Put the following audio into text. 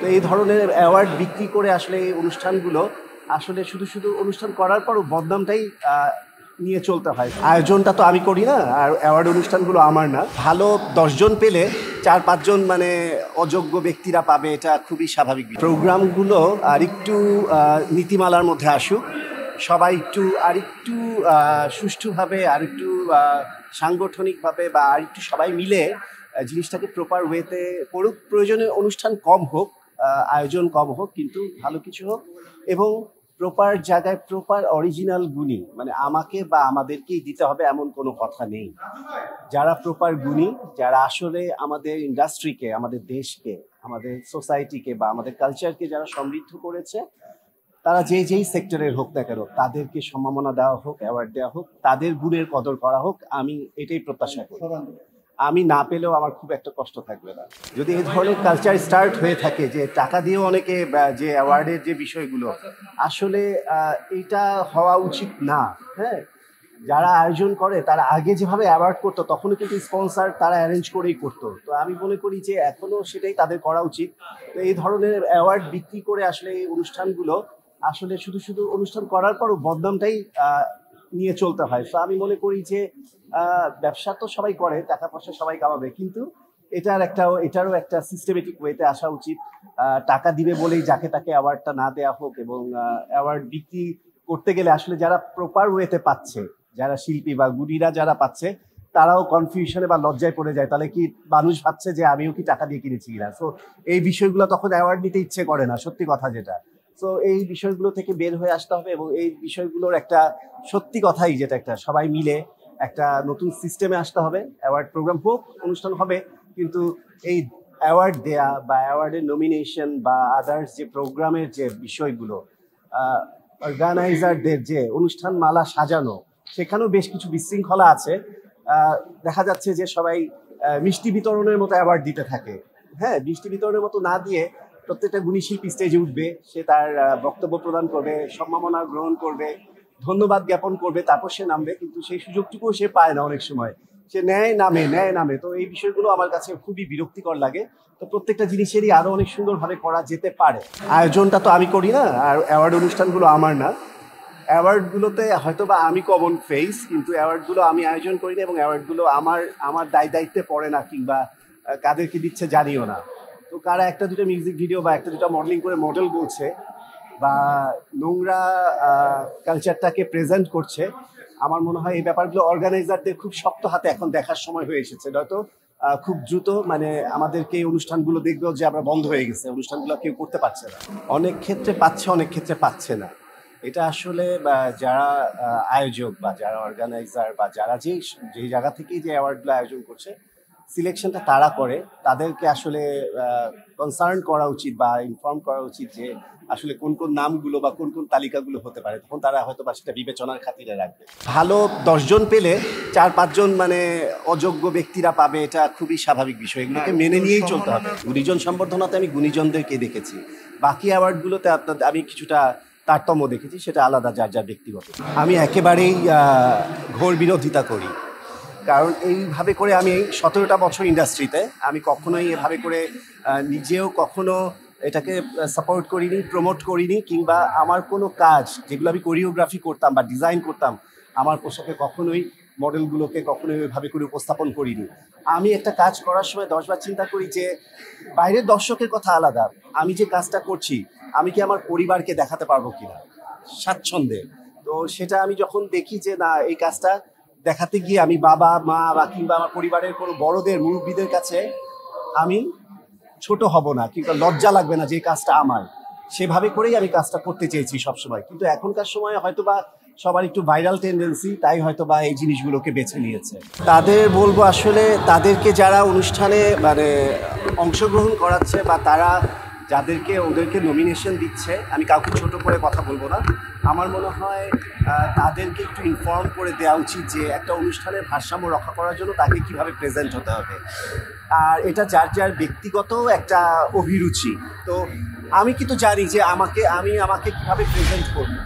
তো এই ধরনের অ্যাওয়ার্ড বিক্রি করে আসলে এই অনুষ্ঠানগুলো আসলে শুধু শুধু অনুষ্ঠান করার পরও বদনামটাই নিয়ে চলতে হয়। আয়োজনটা তো আমি করি না, আর অ্যাওয়ার্ড অনুষ্ঠানগুলো আমার না। ভালো 10 জন পেলে 4-5 জন মানে অযোগ্য ব্যক্তিরা পাবে, এটা খুবই স্বাভাবিক। প্রোগ্রামগুলো আরেকটু নীতিমালার মধ্যে আসুক, সবাই আরেকটু সুষ্ঠুভাবে, আরেকটু সাংগঠনিকভাবে বা আরেকটু সবাই মিলে জিনিসটাকে প্রপার ওয়েতে করুক। প্রয়োজনে অনুষ্ঠান কম হোক, আয়োজন কম হোক, কিন্তু ভালো কিছু হোক এবং প্রপার জায়গায় প্রপার অরিজিনাল গুণী, মানে আমাকে বা আমাদেরকেই দিতে হবে এমন কোনো কথা নেই। যারা প্রপার গুণী, যারা আসলে আমাদের ইন্ডাস্ট্রিকে, আমাদের দেশকে, আমাদের সোসাইটিকে বা আমাদের কালচারকে যারা সমৃদ্ধ করেছে, তারা যেই সেক্টরের হোক না কেন, তাদেরকে সম্মাননা দেওয়া হোক, অ্যাওয়ার্ড দেওয়া হোক, তাদের গুণের কদর করা হোক। আমি এটাই প্রত্যাশা করি। আমি না পেলেও আমার খুব একটা কষ্ট থাকবে না। যদি এই ধরনের কালচার স্টার্ট হয়ে থাকে যে টাকা দিয়েও অনেকে যে অ্যাওয়ার্ডের যে বিষয়গুলো, আসলে এটা হওয়া উচিত না। হ্যাঁ, যারা আয়োজন করে তারা আগে যেভাবে অ্যাওয়ার্ড করতো, তখনও কিন্তু স্পন্সার তারা অ্যারেঞ্জ করেই করতো। তো আমি মনে করি যে এখনো সেটাই তাদের করা উচিত। তো এই ধরনের অ্যাওয়ার্ড বিক্রি করে আসলে এই অনুষ্ঠানগুলো আসলে শুধু শুধু অনুষ্ঠান করার পরও বদনামটাই নিয়ে চলতে হয়। তো আমি মনে করি যে ব্যবসা তো সবাই করে, টাকা পয়সা সবাই কামাবে, কিন্তু এটারও একটা সিস্টেমেটিক ওয়েতে আসা উচিত। টাকা দিবে বলেই যাকে তাকে অ্যাওয়ার্ডটা না দেওয়া হোক, এবং অ্যাওয়ার্ড বিক্রি করতে গেলে আসলে যারা প্রপার ওয়েতে পাচ্ছে, যারা শিল্পী বা গুণীরা যারা পাচ্ছে, তারাও কনফিউশনে বা লজ্জায় পড়ে যায়। তাহলে কি মানুষ ভাবছে যে আমিও কি টাকা দিয়ে কিনেছি কিনা। সো এই বিষয়গুলো তখন অ্যাওয়ার্ড নিতে ইচ্ছে করে না, সত্যি কথা যেটা। সো এই বিষয়গুলো থেকে বের হয়ে আসতে হবে, এবং এই বিষয়গুলোর একটা সত্যি কথাই যেটা, একটা সবাই মিলে একটা নতুন সিস্টেমে আসতে হবে। অ্যাওয়ার্ড প্রোগ্রাম হোক, অনুষ্ঠান হবে, কিন্তু এই অ্যাওয়ার্ড দেয়া বা অ্যাওয়ার্ডের নমিনেশন বা আদার্স যে প্রোগ্রামের যে বিষয়গুলো, অর্গানাইজারদের যে অনুষ্ঠান মালা সাজানো, সেখানেও বেশ কিছু বিশৃঙ্খলা আছে। দেখা যাচ্ছে যে সবাই মিষ্টি বিতরণের মতো অ্যাওয়ার্ড দিতে থাকে। হ্যাঁ, মিষ্টি বিতরণের মতো না দিয়ে প্রত্যেকটা গুণী শিল্পী স্টেজে উঠবে, সে তার বক্তব্য প্রদান করবে, সম্মাননা গ্রহণ করবে, ধন্যবাদ জ্ঞাপন করবে, তারপর সে নামবে। কিন্তু সেই সুযোগটুকুও সে পায় না অনেক সময়, সে নেয় নামে। তো এই বিষয়গুলো আমার কাছে খুবই বিরক্তিকর লাগে। তো প্রত্যেকটা জিনিসেরই আরো অনেক সুন্দরভাবে করা যেতে পারে। আয়োজনটা তো আমি করি না, আর অ্যাওয়ার্ড অনুষ্ঠানগুলো আমার না। অ্যাওয়ার্ডগুলোতে হয়তো বা আমি কমন ফেস, কিন্তু অ্যাওয়ার্ডগুলো আমি আয়োজন করি না, এবং অ্যাওয়ার্ডগুলো আমার দায়িত্বে পড়ে না, কিংবা কাদেরকে দিচ্ছে জানিও না। তো কারা একটা দুটো মিউজিক ভিডিও বা একটা দুটো মডেলিং করে মডেল বলছে বা নোংরা কালচারটাকে প্রেজেন্ট করছে, আমার মনে হয় এই ব্যাপারগুলো অর্গানাইজারদের খুব শক্ত হাতে এখন দেখার সময় হয়ে এসেছে। নয়তো খুব দ্রুত মানে আমাদেরকে এই অনুষ্ঠানগুলো দেখবে যে আমরা বন্ধ হয়ে গেছে, অনুষ্ঠানগুলো কেউ করতে পারছে না। অনেক ক্ষেত্রে পাচ্ছে, অনেক ক্ষেত্রে পাচ্ছে না। এটা আসলে যারা আয়োজক বা যারা অর্গানাইজার বা যারা যে জায়গা থেকেই যে অ্যাওয়ার্ডগুলো আয়োজন করছে, সিলেকশনটা তারা করে, তাদেরকে আসলে কনসার্ন করা উচিত বা ইনফর্ম করা উচিত যে আসলে কোন কোন নামগুলো বা কোন কোন তালিকাগুলো হতে পারে। তখন তারা হয়তো বা সেটা বিবেচনার খাতিরে রাখবে। ভালো 10 জন পেলে 4-5 জন মানে অযোগ্য ব্যক্তিরা পাবে, এটা খুবই স্বাভাবিক বিষয়। এগুলোকে মেনে নিয়েই চলতে হবে। গুণীজন সম্বর্ধনাতে আমি গুণীজনদেরকে দেখেছি, বাকি অ্যাওয়ার্ডগুলোতে আমি কিছুটা তারতম্য দেখেছি, সেটা আলাদা, যার ব্যক্তিগত। আমি একেবারেই ঘোর বিরোধিতা করি, কারণ এইভাবে করে আমি 17টা বছর ইন্ডাস্ট্রিতে, আমি কখনোই এভাবে করে নিজেও কখনো এটাকে সাপোর্ট করিনি, প্রমোট করিনি, কিংবা আমার কোনো কাজ যেগুলো আমি কোরিওগ্রাফি করতাম বা ডিজাইন করতাম, আমার পোশাকে কখনোই মডেলগুলোকে কখনোই ওইভাবে করে উপস্থাপন করিনি। আমি একটা কাজ করার সময় 10 বার চিন্তা করি যে বাইরের দর্শকের কথা আলাদা, আমি যে কাজটা করছি আমি কি আমার পরিবারকে দেখাতে পারবো কিনা স্বাচ্ছন্দ্যে। তো সেটা আমি যখন দেখি যে না, এই কাজটা দেখাতে গিয়ে আমি বাবা মা বা কিংবা আমার পরিবারের কোনো বড়দের মুরব্বীদের কাছে আমি ছোট হব না, কিংবা লজ্জা লাগবে না যে কাজটা আমার, সেভাবে করেই আমি কাজটা করতে চেয়েছি সবসময়। কিন্তু এখনকার সময় হয়তো বা সবার একটু ভাইরাল টেন্ডেন্সি, তাই হয়তো বা এই জিনিসগুলোকে বেছে নিয়েছে। তাদের বলবো আসলে, তাদেরকে যারা অনুষ্ঠানে মানে অংশগ্রহণ করাচ্ছে বা তারা ওদেরকে নমিনেশন দিচ্ছে, আমি কাউকে ছোট করে কথা বলবো না, আমার মনে হয় তাদেরকে একটু ইনফর্ম করে দেওয়া উচিত যে একটা অনুষ্ঠানের ভারসাম্য রক্ষা করার জন্য তাকে কিভাবে প্রেজেন্ট হতে হবে। আর এটা যার ব্যক্তিগত একটা অভিরুচি। তো আমি কিন্তু জানি যে আমাকে কিভাবে প্রেজেন্ট করবো।